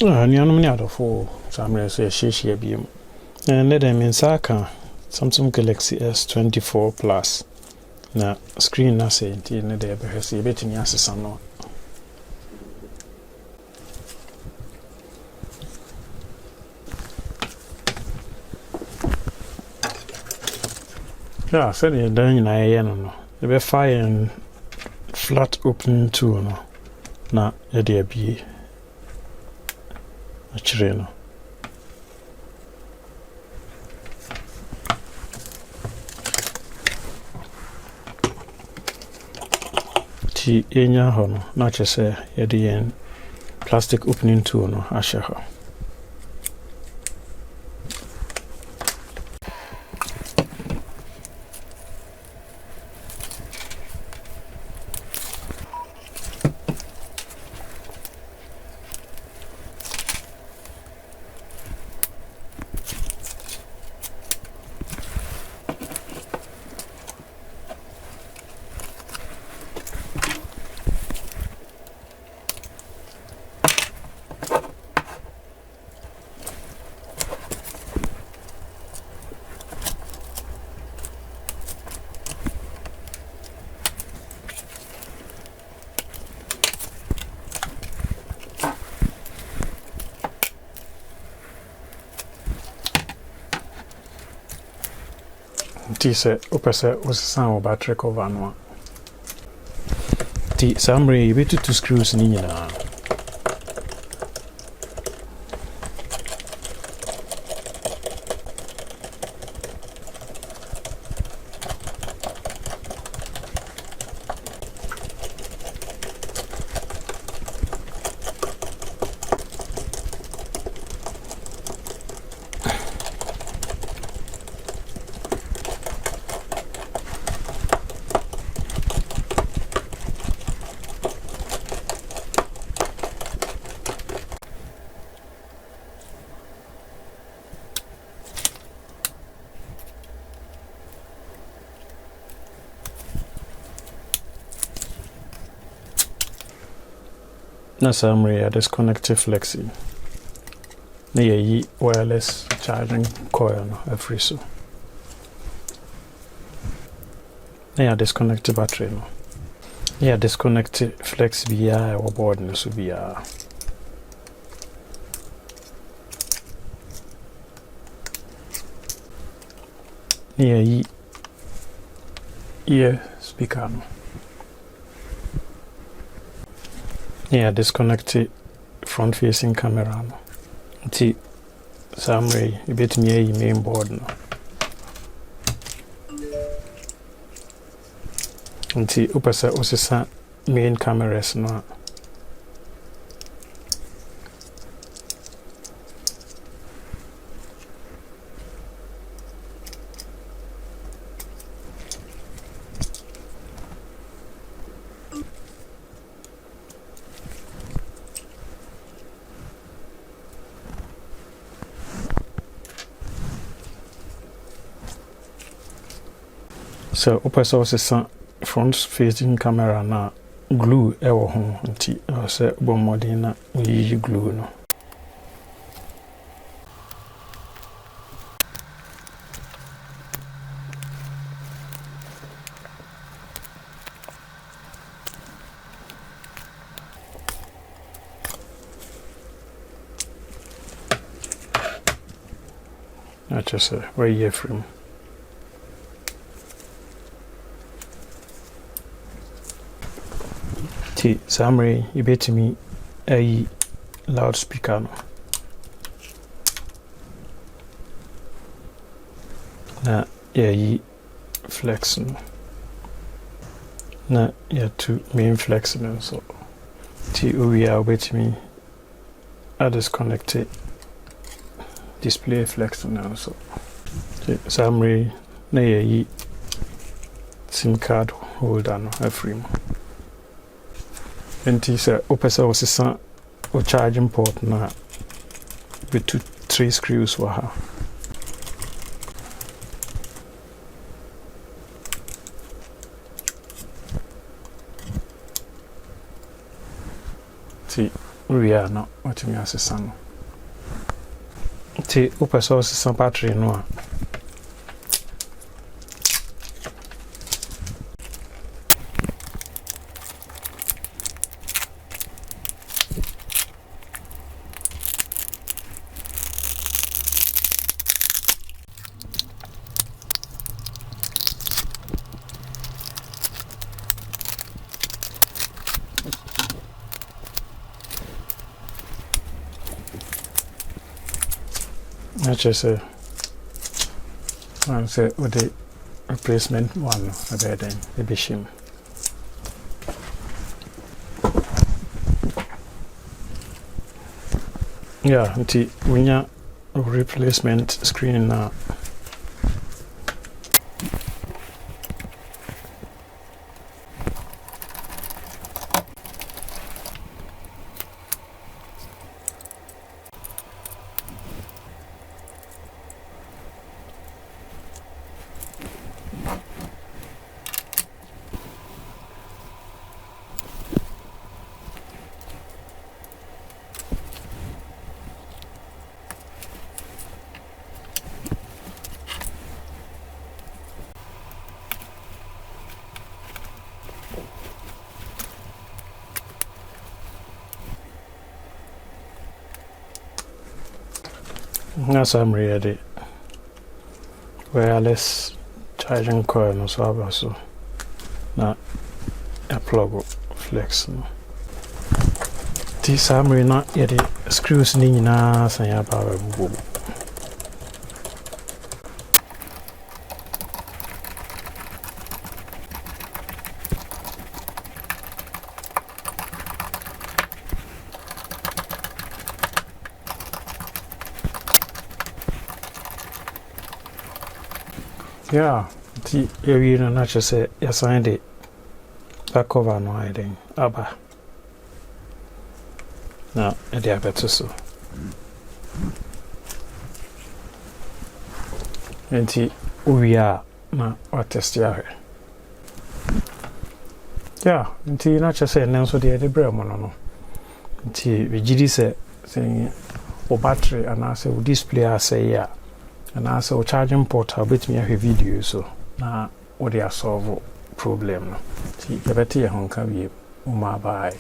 Nyanom ni adofo Samre so yehye biem. Ne dem insaka Samsung Galaxy S24 Plus na screen na say nti ne de behese betimi asesa no. Yeah, so the dan na ye no. The be fire flat opening tool no. Na ye de abie. Achire no. Ti enya ho no na chese ye de plastic opening tool no ahye ho. Ti se opese osesan battery cover no. Ti samre bitu two screws ni nyina. Na samre ya disconnected flexi. Na ye wireless charging coil no every so. Na ya disconnected battery no. Na ya disconnected flex via or board no so via. Na ye ear speaker no. Yeah, disconnected front facing camera no. Nti samre ibetimi ayi main board no. Nti upasa osesa main cameras no. So opesa osesa front facing camera na glue ewo ho nti se bomodin na uyi glue no. Just where you from. Ti samre ibetimi ayi loudspeaker no. Na yi flex no. Na ya two main flex no so. Ti we are ibetimi a disconnected display flex no so. Ti samre na yi SIM card holder no every mo. Nti se opesa osesa o charging port na with three screws wa ha. Ti we are not what me as a son. T upper source some battery no. Just a say with the replacement one a bed then the bishim. Yeah, until when you replacement screen now. As I'm ready, wireless charging coil no so about na a plug flex no. This I'm na yet screws ni na san ya ba bubu. Yeah, the area na just say assign the back cover no hiding aba. Now, and they are better so. And we are na what test ya. Yeah, and not just say now so the bread no. And we gidi say saying o battery and I say o display say yeah. And also charging port I'll bet me a video so na what they solve problem no. See you better honka we bye.